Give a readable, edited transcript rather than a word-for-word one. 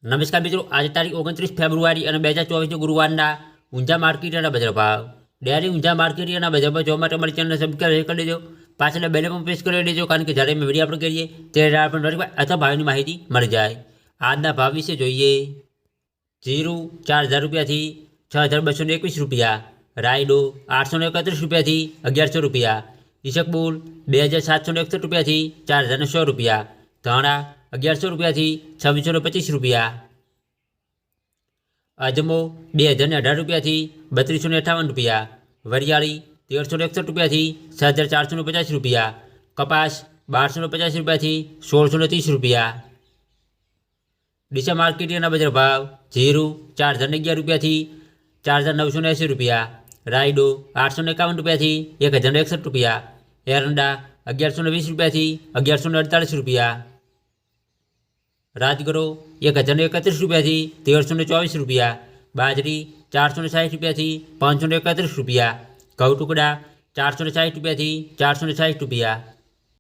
નમસ્કાર મિત્રો, આજે તારીખ 29 ફેબ્રુઆરી અને 2024 ગુરુવારના ઊંઝા માર્કેટના બજાર ભાવ. ડેરી ઊંઝા માર્કેટના બજાર ભાવ જોવા માટે અમારી ચેનલને સબસ્ક્રાઈબ કરી દેજો. પાછળ બેલ પણ પ્રેસ કરી દેજો, કારણ કે જ્યારે મેં વિડીયો અપલોડ કરીએ ત્યારે આપણને અથવા ભાવની માહિતી મળી જાય. આજના ભાવ વિશે જોઈએ. જીરું 4000 રૂપિયાથી 6221 રૂપિયા, રાયડો 831 રૂપિયાથી 1100 રૂપિયા, ઈસકબુલ 2761 રૂપિયાથી 400100 રૂપિયા, ધાણા 1100 રૂપિયાથી 2625 રૂપિયા, અજમો 2018 રૂપિયાથી 3258 રૂપિયા, વરિયાળી 1361 રૂપિયાથી 6450 રૂપિયા, કપાસ 1250 રૂપિયાથી 1630 રૂપિયા. ડીસા માર્કેટના બજાર ભાવ. જીરું 4011 રૂપિયાથી 4980 રૂપિયા, રાયડો 851 રૂપિયાથી 1061 રૂપિયા, એરંડા 1120 રૂપિયાથી 1148 રૂપિયા, રાજગરો 1031 રૂપિયાથી 1324 રૂપિયા, બાજરી 460 રૂપિયાથી 531 રૂપિયા, ઘઉં ટુકડા 460 રૂપિયાથી 460 રૂપિયા.